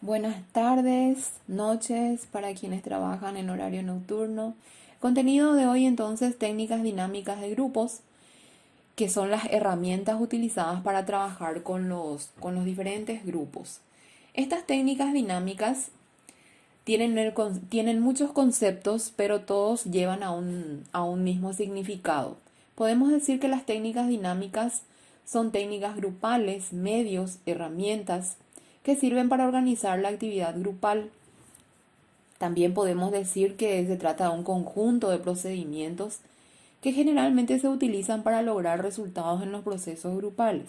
Buenas tardes, noches para quienes trabajan en horario nocturno. Contenido de hoy entonces, técnicas dinámicas de grupos, que son las herramientas utilizadas para trabajar con los diferentes grupos. Estas técnicas dinámicas tienen muchos conceptos, pero todos llevan a un mismo significado. Podemos decir que las técnicas dinámicas son técnicas grupales, medios, herramientas que sirven para organizar la actividad grupal. También podemos decir que se trata de un conjunto de procedimientos que generalmente se utilizan para lograr resultados en los procesos grupales.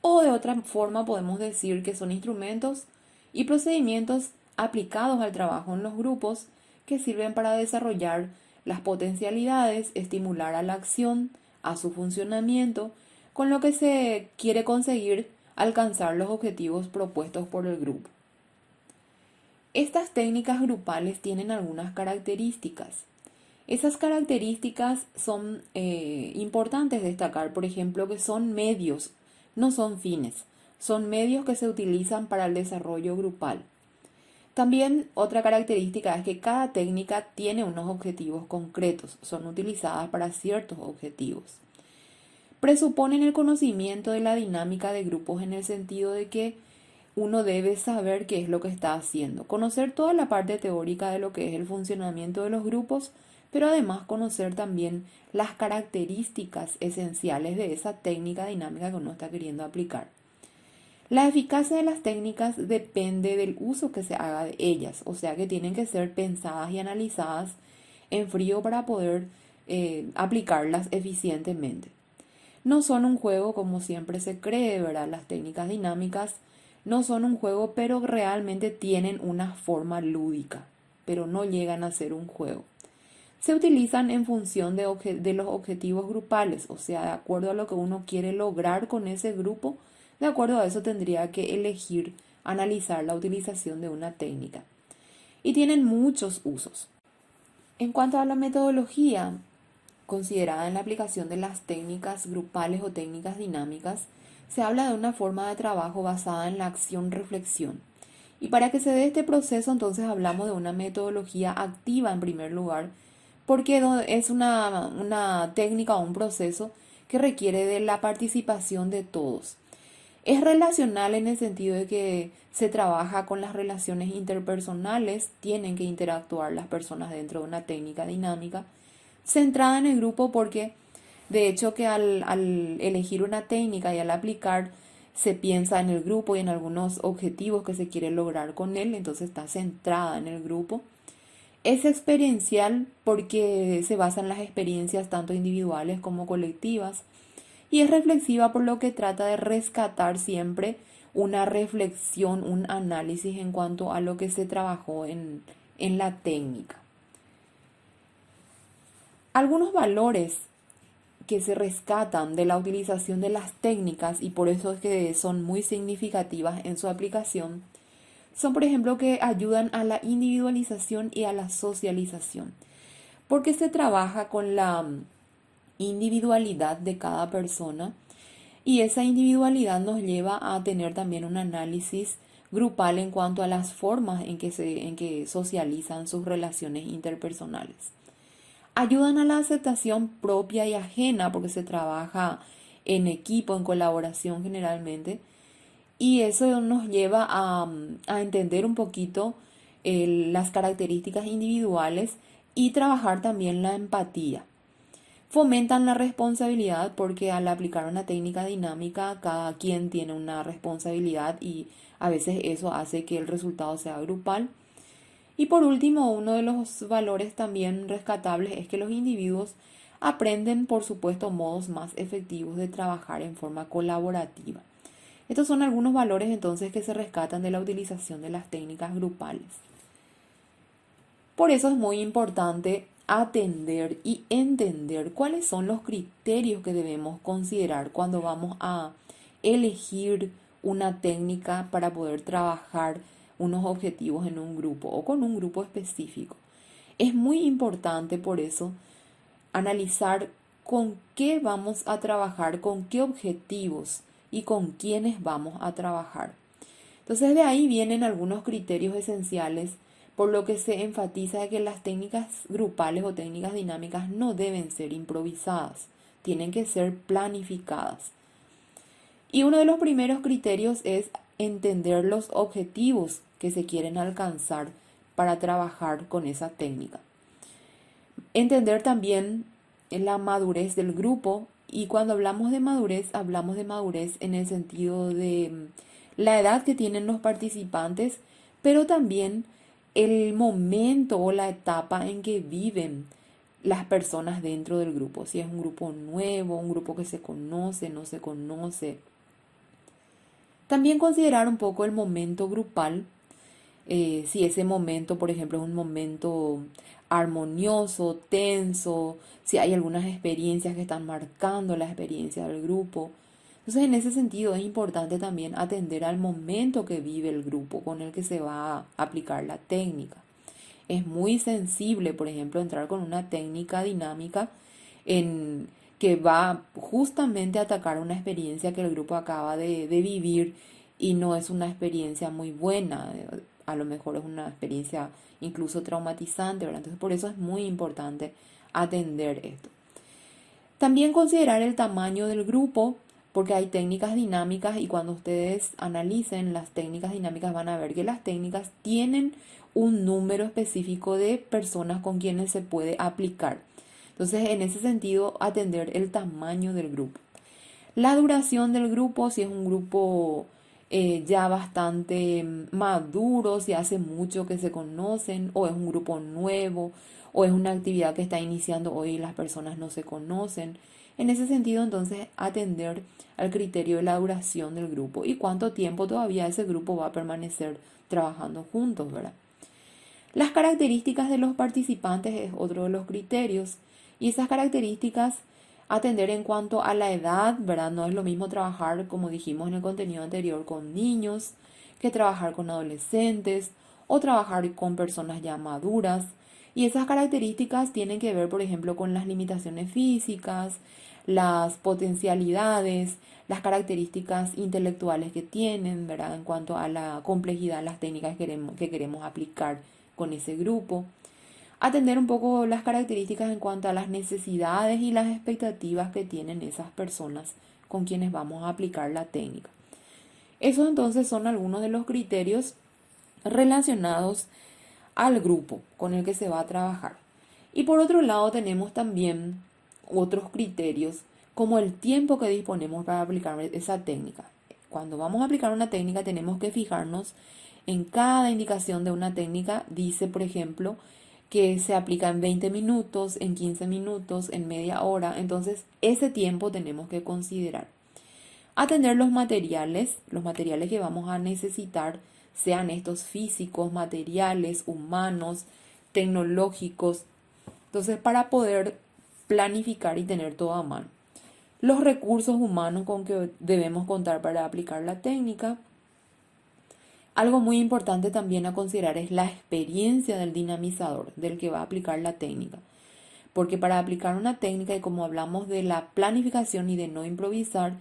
O de otra forma podemos decir que son instrumentos y procedimientos aplicados al trabajo en los grupos que sirven para desarrollar las potencialidades, estimular a la acción, a su funcionamiento, con lo que se quiere conseguir alcanzar los objetivos propuestos por el grupo. Estas técnicas grupales tienen algunas características. Esas características son importantes destacar, por ejemplo, que son medios, no son fines, son medios que se utilizan para el desarrollo grupal. También otra característica es que cada técnica tiene unos objetivos concretos, son utilizadas para ciertos objetivos. Presuponen el conocimiento de la dinámica de grupos en el sentido de que uno debe saber qué es lo que está haciendo, conocer toda la parte teórica de lo que es el funcionamiento de los grupos, pero además conocer también las características esenciales de esa técnica dinámica que uno está queriendo aplicar. La eficacia de las técnicas depende del uso que se haga de ellas, o sea que tienen que ser pensadas y analizadas en frío para poder aplicarlas eficientemente. No son un juego como siempre se cree, ¿verdad? Las técnicas dinámicas no son un juego, pero realmente tienen una forma lúdica, pero no llegan a ser un juego. Se utilizan en función de los objetivos grupales, o sea, de acuerdo a lo que uno quiere lograr con ese grupo, de acuerdo a eso tendría que elegir, analizar la utilización de una técnica. Y tienen muchos usos. En cuanto a la metodología considerada en la aplicación de las técnicas grupales o técnicas dinámicas, se habla de una forma de trabajo basada en la acción-reflexión. Y para que se dé este proceso, entonces hablamos de una metodología activa en primer lugar, porque es una técnica o un proceso que requiere de la participación de todos. Es relacional en el sentido de que se trabaja con las relaciones interpersonales, tienen que interactuar las personas dentro de una técnica dinámica, centrada en el grupo porque de hecho que al elegir una técnica y al aplicar se piensa en el grupo y en algunos objetivos que se quiere lograr con él, entonces está centrada en el grupo. Es experiencial porque se basa en las experiencias tanto individuales como colectivas y es reflexiva por lo que trata de rescatar siempre una reflexión, un análisis en cuanto a lo que se trabajó en la técnica. Algunos valores que se rescatan de la utilización de las técnicas y por eso es que son muy significativas en su aplicación son, por ejemplo, que ayudan a la individualización y a la socialización, porque se trabaja con la individualidad de cada persona y esa individualidad nos lleva a tener también un análisis grupal en cuanto a las formas en que socializan sus relaciones interpersonales. Ayudan a la aceptación propia y ajena porque se trabaja en equipo, en colaboración generalmente. Y eso nos lleva a entender un poquito las características individuales y trabajar también la empatía. Fomentan la responsabilidad porque al aplicar una técnica dinámica cada quien tiene una responsabilidad y a veces eso hace que el resultado sea grupal. Y por último, uno de los valores también rescatables es que los individuos aprenden, por supuesto, modos más efectivos de trabajar en forma colaborativa. Estos son algunos valores entonces que se rescatan de la utilización de las técnicas grupales. Por eso es muy importante atender y entender cuáles son los criterios que debemos considerar cuando vamos a elegir una técnica para poder trabajar unos objetivos en un grupo o con un grupo específico. Es muy importante por eso analizar con qué vamos a trabajar, con qué objetivos y con quiénes vamos a trabajar. Entonces de ahí vienen algunos criterios esenciales por lo que se enfatiza de que las técnicas grupales o técnicas dinámicas no deben ser improvisadas, tienen que ser planificadas. Y uno de los primeros criterios es entender los objetivos que se quieren alcanzar para trabajar con esa técnica. Entender también la madurez del grupo, y cuando hablamos de madurez en el sentido de la edad que tienen los participantes, pero también el momento o la etapa en que viven las personas dentro del grupo. Si es un grupo nuevo, un grupo que se conoce, no se conoce. También considerar un poco el momento grupal. Si ese momento, por ejemplo, es un momento armonioso, tenso, si hay algunas experiencias que están marcando la experiencia del grupo. Entonces, en ese sentido es importante también atender al momento que vive el grupo con el que se va a aplicar la técnica. Es muy sensible, por ejemplo, entrar con una técnica dinámica que va justamente a atacar una experiencia que el grupo acaba de vivir y no es una experiencia muy buena. A lo mejor es una experiencia incluso traumatizante, ¿verdad? Entonces, por eso es muy importante atender esto. También considerar el tamaño del grupo, porque hay técnicas dinámicas y cuando ustedes analicen las técnicas dinámicas van a ver que las técnicas tienen un número específico de personas con quienes se puede aplicar. Entonces, en ese sentido, atender el tamaño del grupo. La duración del grupo, si es un grupo ya bastante maduro, si hace mucho que se conocen, o es un grupo nuevo, o es una actividad que está iniciando hoy y las personas no se conocen. En ese sentido, entonces, atender al criterio de la duración del grupo y cuánto tiempo todavía ese grupo va a permanecer trabajando juntos, ¿verdad? Las características de los participantes es otro de los criterios y esas características atender en cuanto a la edad, ¿verdad? No es lo mismo trabajar, como dijimos en el contenido anterior, con niños que trabajar con adolescentes o trabajar con personas ya maduras. Y esas características tienen que ver, por ejemplo, con las limitaciones físicas, las potencialidades, las características intelectuales que tienen, ¿verdad? En cuanto a la complejidad de las técnicas que queremos aplicar con ese grupo. Atender un poco las características en cuanto a las necesidades y las expectativas que tienen esas personas con quienes vamos a aplicar la técnica. Esos entonces son algunos de los criterios relacionados al grupo con el que se va a trabajar. Y por otro lado tenemos también otros criterios como el tiempo que disponemos para aplicar esa técnica. Cuando vamos a aplicar una técnica tenemos que fijarnos en cada indicación de una técnica. Dice, por ejemplo, que se aplica en 20 minutos, en 15 minutos, en media hora. Entonces, ese tiempo tenemos que considerar. Atender los materiales que vamos a necesitar, sean estos físicos, materiales, humanos, tecnológicos. Entonces, para poder planificar y tener todo a mano. Los recursos humanos con que debemos contar para aplicar la técnica. Algo muy importante también a considerar es la experiencia del dinamizador, del que va a aplicar la técnica. Porque para aplicar una técnica, y como hablamos de la planificación y de no improvisar,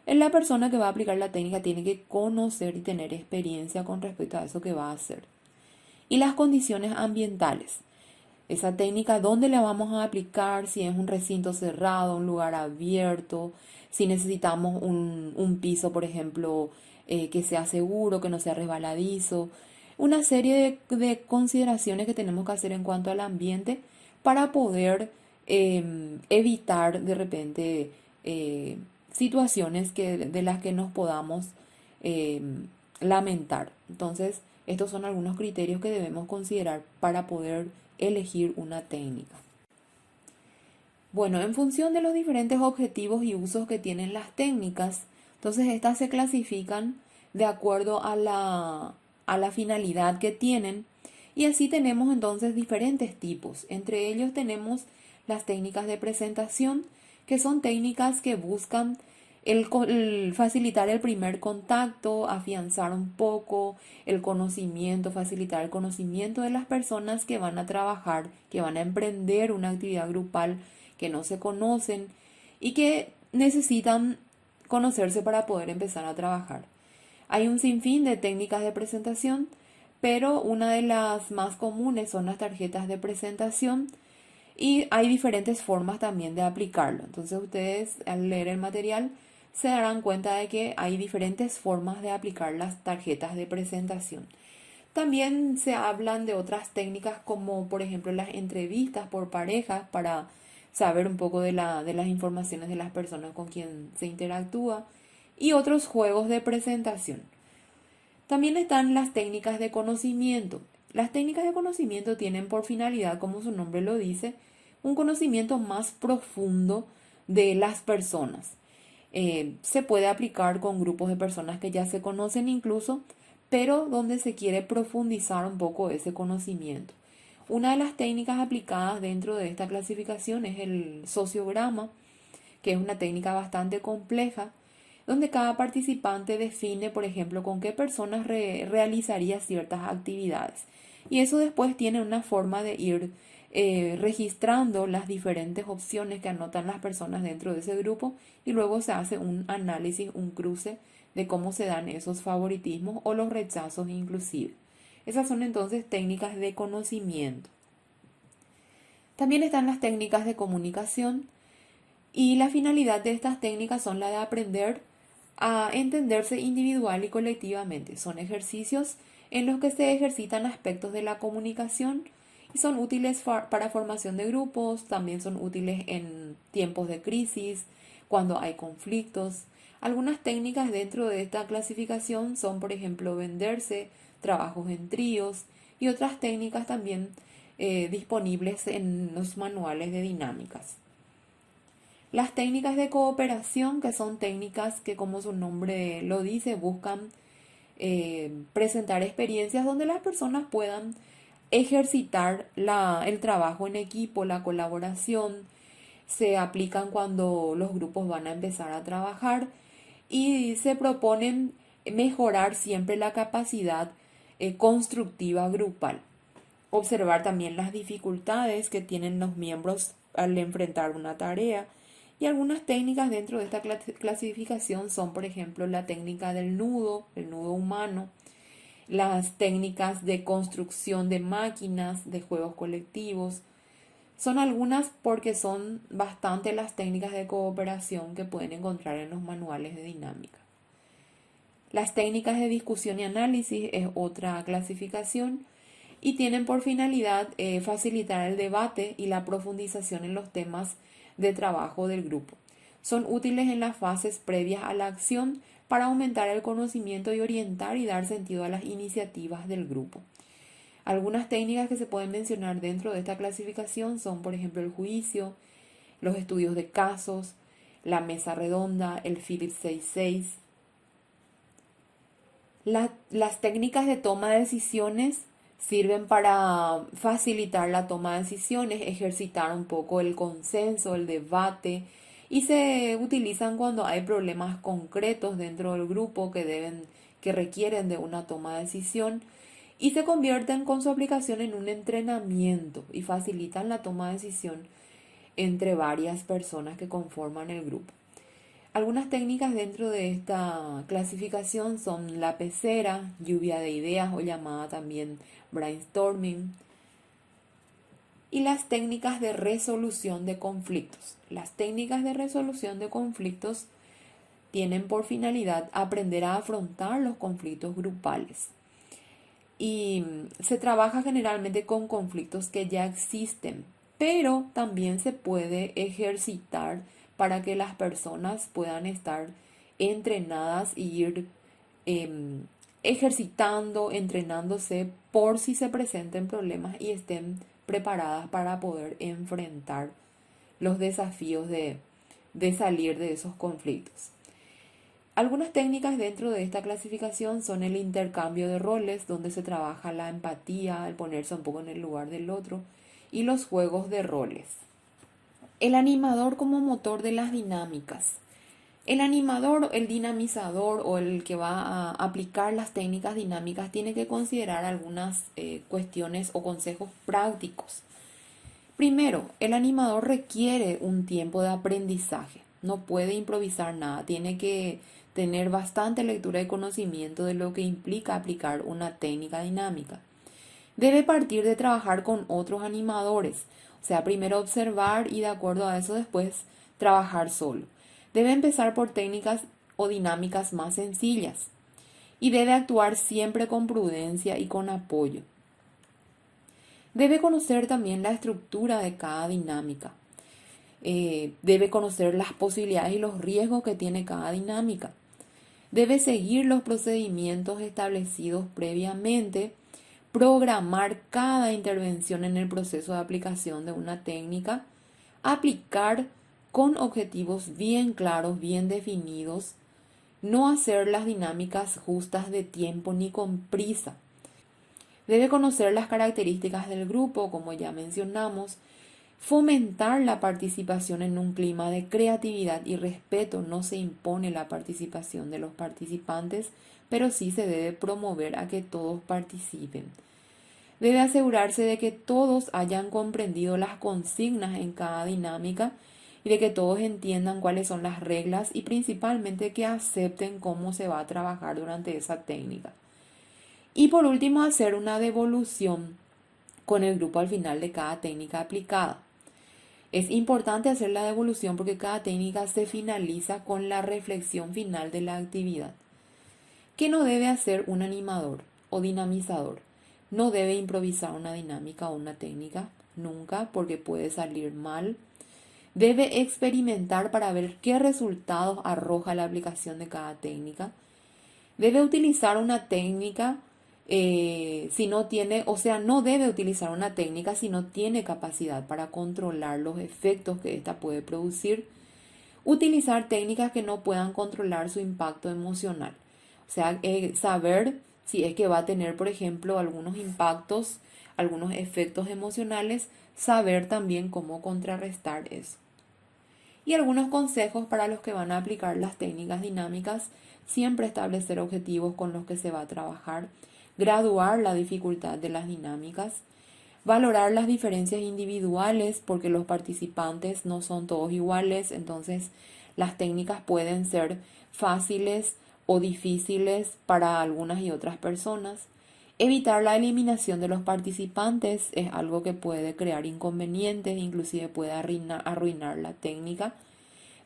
la persona que va a aplicar la técnica tiene que conocer y tener experiencia con respecto a eso que va a hacer. Y las condiciones ambientales. Esa técnica, ¿dónde la vamos a aplicar? Si es un recinto cerrado, un lugar abierto, si necesitamos un piso, por ejemplo, que sea seguro, que no sea resbaladizo. Una serie de consideraciones que tenemos que hacer en cuanto al ambiente para poder evitar de repente situaciones de las que nos podamos lamentar. Entonces, estos son algunos criterios que debemos considerar para poder elegir una técnica. Bueno, en función de los diferentes objetivos y usos que tienen las técnicas, entonces estas se clasifican de acuerdo a la finalidad que tienen y así tenemos entonces diferentes tipos. Entre ellos tenemos las técnicas de presentación, que son técnicas que buscan el facilitar el primer contacto, afianzar un poco el conocimiento, facilitar el conocimiento de las personas que van a trabajar, que van a emprender una actividad grupal, que no se conocen y que necesitan conocerse para poder empezar a trabajar. Hay un sinfín de técnicas de presentación, pero una de las más comunes son las tarjetas de presentación y hay diferentes formas también de aplicarlo. Entonces ustedes al leer el material se darán cuenta de que hay diferentes formas de aplicar las tarjetas de presentación. También se hablan de otras técnicas como por ejemplo las entrevistas por parejas para saber un poco de las informaciones de las personas con quien se interactúa y otros juegos de presentación. También están las técnicas de conocimiento. Las técnicas de conocimiento tienen por finalidad, como su nombre lo dice, un conocimiento más profundo de las personas. Se puede aplicar con grupos de personas que ya se conocen incluso, pero donde se quiere profundizar un poco ese conocimiento. Una de las técnicas aplicadas dentro de esta clasificación es el sociograma, que es una técnica bastante compleja, donde cada participante define, por ejemplo, con qué personas realizaría ciertas actividades. Y eso después tiene una forma de ir registrando las diferentes opciones que anotan las personas dentro de ese grupo y luego se hace un análisis, un cruce de cómo se dan esos favoritismos o los rechazos inclusive. Esas son entonces técnicas de conocimiento. También están las técnicas de comunicación y la finalidad de estas técnicas son la de aprender a entenderse individual y colectivamente. Son ejercicios en los que se ejercitan aspectos de la comunicación y son útiles para formación de grupos, también son útiles en tiempos de crisis, cuando hay conflictos. Algunas técnicas dentro de esta clasificación son, por ejemplo, venderse, trabajos en tríos y otras técnicas también disponibles en los manuales de dinámicas. Las técnicas de cooperación, que son técnicas que, como su nombre lo dice, buscan presentar experiencias donde las personas puedan ejercitar el trabajo en equipo, la colaboración. Se aplican cuando los grupos van a empezar a trabajar y se proponen mejorar siempre la capacidad constructiva grupal. Observar también las dificultades que tienen los miembros al enfrentar una tarea. Y algunas técnicas dentro de esta clasificación son, por ejemplo, la técnica del nudo, el nudo humano, las técnicas de construcción de máquinas, de juegos colectivos. Son algunas porque son bastante las técnicas de cooperación que pueden encontrar en los manuales de dinámica. Las técnicas de discusión y análisis es otra clasificación y tienen por finalidad facilitar el debate y la profundización en los temas de trabajo del grupo. Son útiles en las fases previas a la acción para aumentar el conocimiento y orientar y dar sentido a las iniciativas del grupo. Algunas técnicas que se pueden mencionar dentro de esta clasificación son, por ejemplo, el juicio, los estudios de casos, la mesa redonda, el Phillips 66. Las técnicas de toma de decisiones sirven para facilitar la toma de decisiones, ejercitar un poco el consenso, el debate, y se utilizan cuando hay problemas concretos dentro del grupo que requieren de una toma de decisión y se convierten con su aplicación en un entrenamiento y facilitan la toma de decisión entre varias personas que conforman el grupo. Algunas técnicas dentro de esta clasificación son la pecera, lluvia de ideas o llamada también brainstorming, y las técnicas de resolución de conflictos. Las técnicas de resolución de conflictos tienen por finalidad aprender a afrontar los conflictos grupales. Y se trabaja generalmente con conflictos que ya existen, pero también se puede ejercitar para que las personas puedan estar entrenadas y ir ejercitando, entrenándose por si se presenten problemas y estén preparadas para poder enfrentar los desafíos de salir de esos conflictos. Algunas técnicas dentro de esta clasificación son el intercambio de roles, donde se trabaja la empatía, el ponerse un poco en el lugar del otro, y los juegos de roles. El animador como motor de las dinámicas. El animador, el dinamizador o el que va a aplicar las técnicas dinámicas tiene que considerar algunas cuestiones o consejos prácticos. Primero, el animador requiere un tiempo de aprendizaje. No puede improvisar nada. Tiene que tener bastante lectura y conocimiento de lo que implica aplicar una técnica dinámica. Debe partir de trabajar con otros animadores, o sea, primero observar y de acuerdo a eso después trabajar solo. Debe empezar por técnicas o dinámicas más sencillas y debe actuar siempre con prudencia y con apoyo. Debe conocer también la estructura de cada dinámica. Debe conocer las posibilidades y los riesgos que tiene cada dinámica. Debe seguir los procedimientos establecidos previamente, programar cada intervención en el proceso de aplicación de una técnica, aplicar con objetivos bien claros, bien definidos, no hacer las dinámicas justas de tiempo ni con prisa. Debe conocer las características del grupo, como ya mencionamos, fomentar la participación en un clima de creatividad y respeto. No se impone la participación de los participantes, pero sí se debe promover a que todos participen. Debe asegurarse de que todos hayan comprendido las consignas en cada dinámica y de que todos entiendan cuáles son las reglas y principalmente que acepten cómo se va a trabajar durante esa técnica. Y por último, hacer una devolución con el grupo al final de cada técnica aplicada. Es importante hacer la devolución porque cada técnica se finaliza con la reflexión final de la actividad. ¿Qué no debe hacer un animador o dinamizador? No debe improvisar una dinámica o una técnica, nunca, porque puede salir mal. Debe experimentar para ver qué resultados arroja la aplicación de cada técnica. Debe utilizar una técnica si no tiene, o sea, no debe utilizar una técnica si no tiene capacidad para controlar los efectos que ésta puede producir. Utilizar técnicas que no puedan controlar su impacto emocional. O sea, saber si es que va a tener, por ejemplo, algunos impactos, algunos efectos emocionales, saber también cómo contrarrestar eso. Y algunos consejos para los que van a aplicar las técnicas dinámicas: siempre establecer objetivos con los que se va a trabajar, graduar la dificultad de las dinámicas, valorar las diferencias individuales porque los participantes no son todos iguales, entonces las técnicas pueden ser fáciles o difíciles para algunas y otras personas. Evitar la eliminación de los participantes es algo que puede crear inconvenientes, inclusive puede arruinar la técnica.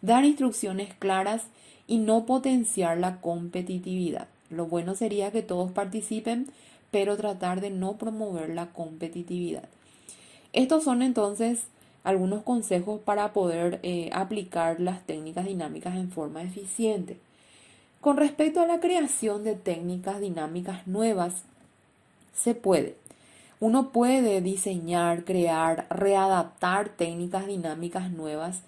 Dar instrucciones claras y no potenciar la competitividad. Lo bueno sería que todos participen, pero tratar de no promover la competitividad. Estos son entonces algunos consejos para poder aplicar las técnicas dinámicas en forma eficiente. Con respecto a la creación de técnicas dinámicas nuevas, se puede. Uno puede diseñar, crear, readaptar técnicas dinámicas nuevas,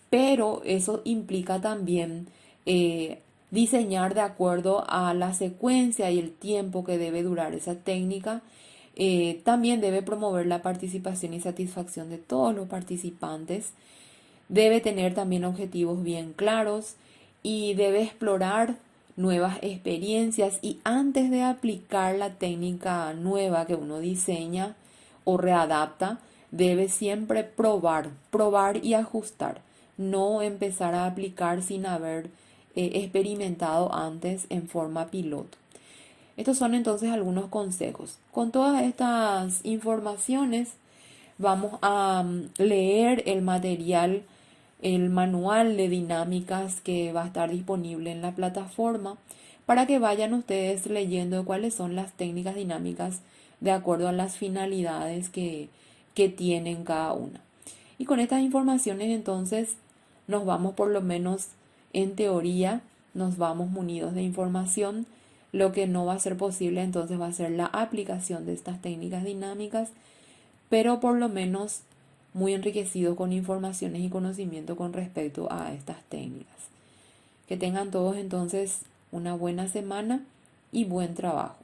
pero eso implica también diseñar de acuerdo a la secuencia y el tiempo que debe durar esa técnica. También debe promover la participación y satisfacción de todos los participantes. Debe tener también objetivos bien claros y debe explorar nuevas experiencias, y antes de aplicar la técnica nueva que uno diseña o readapta, debe siempre probar y ajustar. No empezar a aplicar sin haber experimentado antes en forma piloto. Estos son entonces algunos consejos. Con todas estas informaciones vamos a leer el material, el manual de dinámicas que va a estar disponible en la plataforma para que vayan ustedes leyendo cuáles son las técnicas dinámicas de acuerdo a las finalidades que tienen cada una. Y con estas informaciones entonces nos vamos, por lo menos en teoría, nos vamos munidos de información. Lo que no va a ser posible entonces va a ser la aplicación de estas técnicas dinámicas, pero por lo menos muy enriquecido con informaciones y conocimiento con respecto a estas técnicas. Que tengan todos entonces una buena semana y buen trabajo.